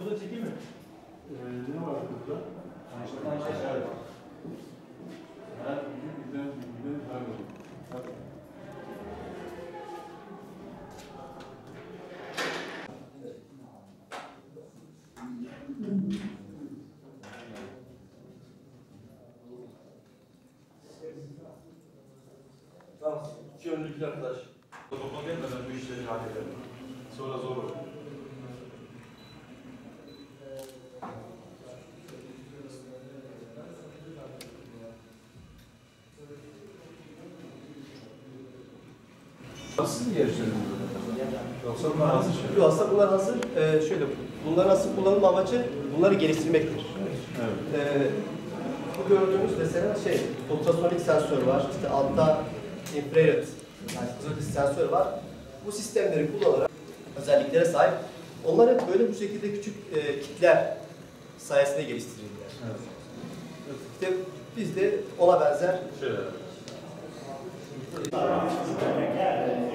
Burada çekeyim mi? Ne var burada? Einstein. Tamam, iki önlüklü arkadaş. Toplamayayım da ben bu işleri hallederim. Sonra zor olur. Siz mi geliştirdiniz? Yoksa bunlar hazır şey? Yok, aslında bunlar hazır. Şöyle, bunların asıl kullanılma amacı bunları geliştirmektir. Evet. Bu gördüğünüz mesela ultrasonik sensör var. İşte altta infrared, yani sensör var. Bu sistemleri kullanarak özelliklere sahip. Onlar hep böyle bu şekilde küçük kitler sayesinde geliştirildiler. Evet. İşte biz de ona benzer. Şöyle.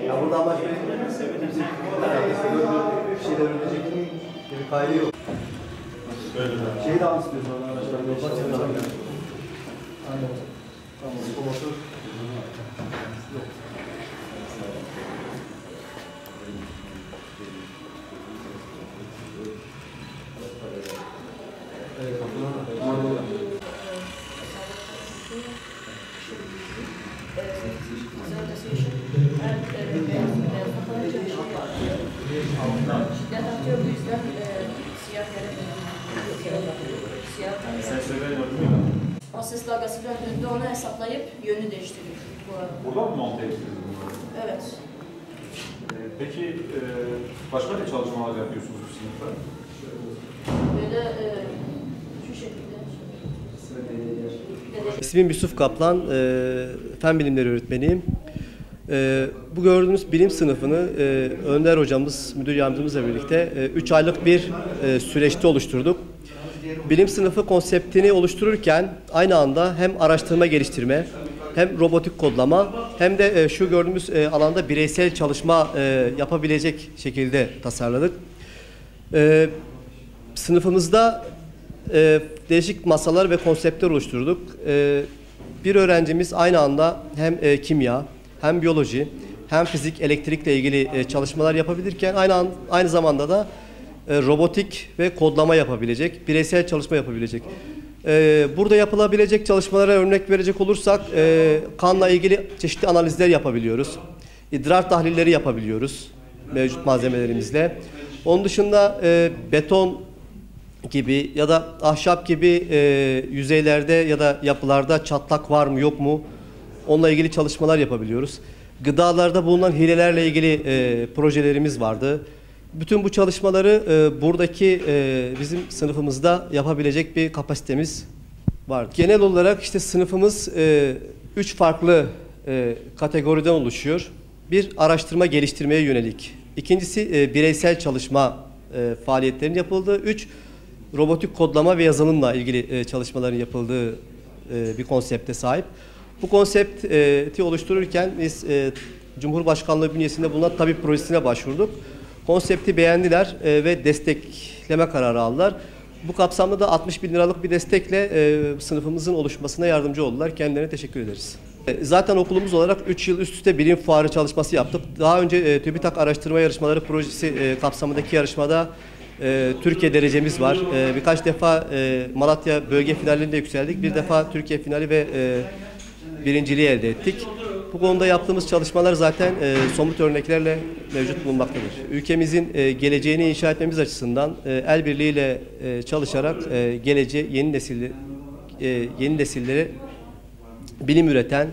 Ya burada amaç benim sevdiğim bir şeyler öğrenecek bir kaydı yok. Böyle. Şeyi de al istiyorsun arkadaşlar. Aynen. Tamam. Bu motor. Yok. Evet, şiddet atıyor, bu yüzden siyah Sen söyleyin bakayım mı? o ses dalgası döndüğünde onu hesaplayıp yönü değiştiriyor. Burada mı monte ediyorsunuz? Evet. Peki başka ne çalışmalar yapıyorsunuz bu sınıfta? Böyle şu şekilde. İsmim Yusuf Kaplan, fen bilimleri öğretmeniyim. Bu gördüğünüz bilim sınıfını Önder hocamız, müdür yardımcımızla birlikte 3 aylık bir süreçte oluşturduk. Bilim sınıfı konseptini oluştururken aynı anda hem araştırma geliştirme, hem robotik kodlama, hem de şu gördüğümüz alanda bireysel çalışma yapabilecek şekilde tasarladık. Sınıfımızda değişik masalar ve konseptler oluşturduk. Bir öğrencimiz aynı anda hem kimya, hem biyoloji, hem fizik, elektrikle ilgili çalışmalar yapabilirken aynı zamanda da robotik ve kodlama yapabilecek, bireysel çalışma yapabilecek. Burada yapılabilecek çalışmalara örnek verecek olursak kanla ilgili çeşitli analizler yapabiliyoruz. İdrar tahlilleri yapabiliyoruz mevcut malzemelerimizle. Onun dışında beton gibi ya da ahşap gibi yüzeylerde ya da yapılarda çatlak var mı yok mu onunla ilgili çalışmalar yapabiliyoruz. Gıdalarda bulunan hilelerle ilgili projelerimiz vardı. Bütün bu çalışmaları buradaki bizim sınıfımızda yapabilecek bir kapasitemiz var. Genel olarak işte sınıfımız 3 farklı kategoriden oluşuyor. Bir, araştırma geliştirmeye yönelik. İkincisi bireysel çalışma faaliyetlerinin yapıldığı. 3, robotik kodlama ve yazılımla ilgili çalışmaların yapıldığı bir konsepte sahip. Bu konsepti oluştururken biz Cumhurbaşkanlığı bünyesinde bulunan tabip projesine başvurduk. Konsepti beğendiler ve destekleme kararı aldılar. Bu kapsamda da 60 bin liralık bir destekle sınıfımızın oluşmasına yardımcı oldular. Kendilerine teşekkür ederiz. Zaten okulumuz olarak 3 yıl üst üste bilim fuarı çalışması yaptık. Daha önce TÜBİTAK Araştırma Yarışmaları Projesi kapsamındaki yarışmada Türkiye derecemiz var. Birkaç defa Malatya bölge finalinde yükseldik. Bir defa Türkiye finali ve birinciliği elde ettik. Bu konuda yaptığımız çalışmalar zaten somut örneklerle mevcut bulunmaktadır. Ülkemizin geleceğini inşa etmemiz açısından el birliğiyle çalışarak yeni nesilleri bilim üreten,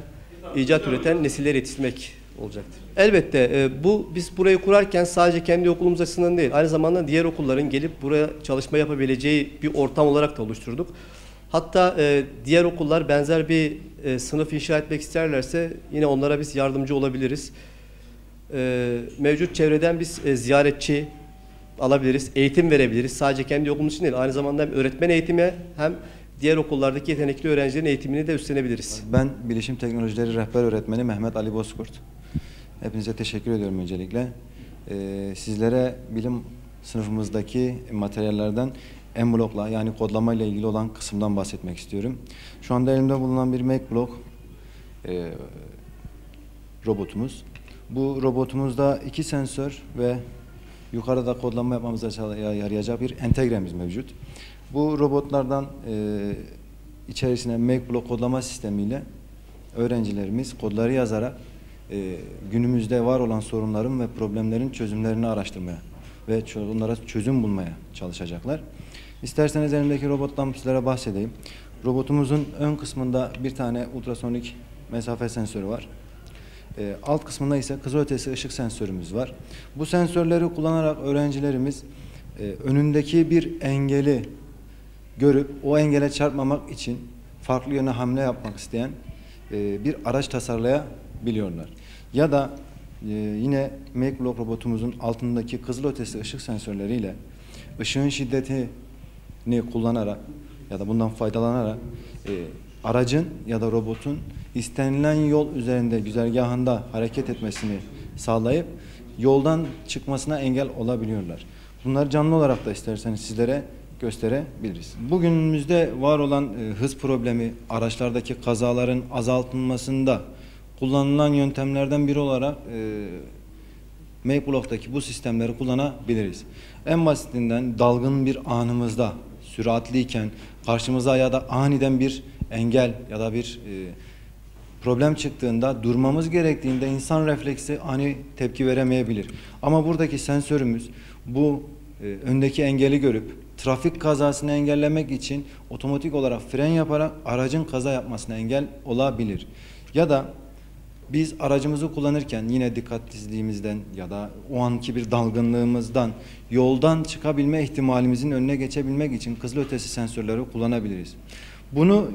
icat üreten nesiller yetiştirmek olacaktır. Elbette biz burayı kurarken sadece kendi okulumuz açısından değil, aynı zamanda diğer okulların gelip buraya çalışma yapabileceği bir ortam olarak da oluşturduk. Hatta diğer okullar benzer bir sınıf inşa etmek isterlerse yine onlara biz yardımcı olabiliriz. Mevcut çevreden biz ziyaretçi alabiliriz, eğitim verebiliriz. Sadece kendi okulumuz için değil, aynı zamanda hem öğretmen eğitimi hem diğer okullardaki yetenekli öğrencilerin eğitimini de üstlenebiliriz. Ben Bilişim Teknolojileri Rehber Öğretmeni Mehmet Ali Bozkurt. Hepinize teşekkür ediyorum öncelikle. Sizlere bilim sınıfımızdaki materyallerden M-Block'la yani kodlama ile ilgili olan kısımdan bahsetmek istiyorum. Şu anda elimde bulunan bir Make-Block robotumuz. Bu robotumuzda 2 sensör ve yukarıda kodlama yapmamıza yarayacak bir entegremiz mevcut. Bu robotlardan içerisine Make-Block kodlama sistemiyle öğrencilerimiz kodları yazarak günümüzde var olan sorunların ve problemlerin çözümlerini araştırmaya ve onlara çözüm bulmaya çalışacaklar. İsterseniz elimdeki robottan sizlere bahsedeyim. Robotumuzun ön kısmında bir tane ultrasonik mesafe sensörü var. Alt kısmında ise kızılötesi ışık sensörümüz var. Bu sensörleri kullanarak öğrencilerimiz önündeki bir engeli görüp o engele çarpmamak için farklı yöne hamle yapmak isteyen bir araç tasarlayabiliyorlar. Ya da yine Make-Block robotumuzun altındaki kızılötesi ışık sensörleriyle ışığın şiddetini kullanarak ya da bundan faydalanarak aracın ya da robotun istenilen yol üzerinde güzergahında hareket etmesini sağlayıp yoldan çıkmasına engel olabiliyorlar. Bunları canlı olarak da isterseniz sizlere gösterebiliriz. Bugünümüzde var olan hız problemi, araçlardaki kazaların azaltılmasında kullanılan yöntemlerden biri olarak Make-Block'taki bu sistemleri kullanabiliriz. En basitinden dalgın bir anımızda, süratliyken karşımıza ya da aniden bir engel ya da bir problem çıktığında durmamız gerektiğinde insan refleksi ani tepki veremeyebilir. Ama buradaki sensörümüz bu öndeki engeli görüp trafik kazasını engellemek için otomatik olarak fren yaparak aracın kaza yapmasına engel olabilir. Ya da biz aracımızı kullanırken yine dikkatsizliğimizden ya da o anki bir dalgınlığımızdan yoldan çıkabilme ihtimalimizin önüne geçebilmek için kızılötesi sensörleri kullanabiliriz. Bunu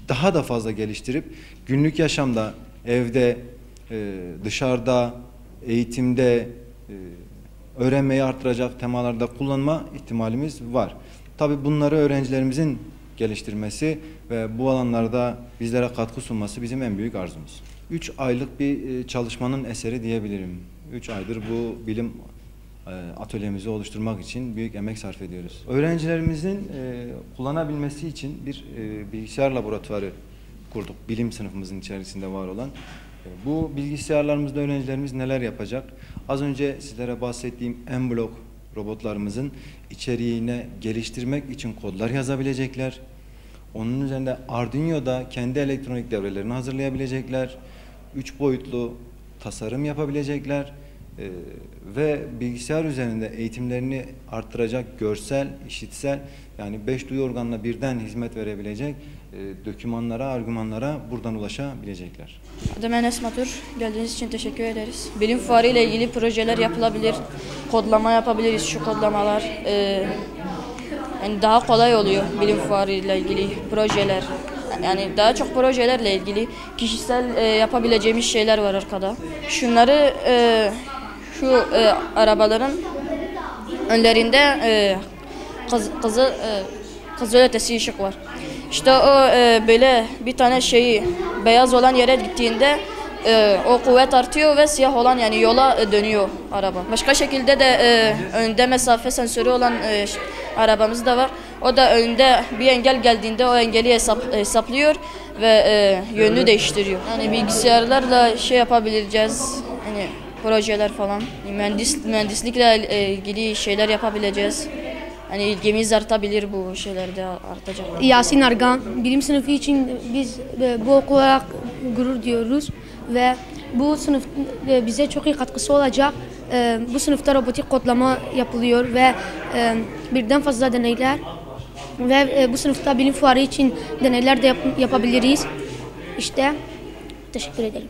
daha da fazla geliştirip günlük yaşamda, evde, dışarıda, eğitimde, öğrenmeyi artıracak temalarda kullanma ihtimalimiz var. Tabii bunları öğrencilerimizin geliştirmesi ve bu alanlarda bizlere katkı sunması bizim en büyük arzumuz. 3 aylık bir çalışmanın eseri diyebilirim. 3 aydır bu bilim atölyemizi oluşturmak için büyük emek sarf ediyoruz. Öğrencilerimizin kullanabilmesi için bir bilgisayar laboratuvarı kurduk. Bilim sınıfımızın içerisinde var olan. Bu bilgisayarlarımızda öğrencilerimiz neler yapacak? Az önce sizlere bahsettiğim M-Block robotlarımızın içeriğine geliştirmek için kodlar yazabilecekler. Onun üzerinde Arduino'da kendi elektronik devrelerini hazırlayabilecekler. 3 boyutlu tasarım yapabilecekler. Ve bilgisayar üzerinde eğitimlerini arttıracak görsel, işitsel yani 5 duyu organına birden hizmet verebilecek dokümanlara, argümanlara buradan ulaşabilecekler. Adım Enes Matur. Geldiğiniz için teşekkür ederiz. Bilim fuarı ile ilgili projeler yapılabilir. Kodlama yapabiliriz şu kodlamalar. Yani daha kolay oluyor bilim fuarı ile ilgili projeler. Yani daha çok projelerle ilgili kişisel yapabileceğimiz şeyler var arkada. Şunları şu arabaların önlerinde kızılötesi ışık var. İşte o böyle bir tane şeyi beyaz olan yere gittiğinde o kuvvet artıyor ve siyah olan yani yola dönüyor araba. Başka şekilde de önde mesafe sensörü olan arabamız da var. O da önde bir engel geldiğinde o engeli hesaplıyor ve yönünü değiştiriyor. Yani bilgisayarlarla şey yapabileceğiz. Yani projeler falan, mühendislikle ilgili şeyler yapabileceğiz. Hani ilgimiz artabilir, bu şeylerde artacak. Yasin Argan, bilim sınıfı için biz bu okul olarak gurur duyuyoruz. ve bu sınıf bize çok iyi katkısı olacak. Bu sınıfta robotik kodlama yapılıyor ve birden fazla deneyler ve bu sınıfta bilim fuarı için deneyler de yapabiliriz. İşte teşekkür ederim.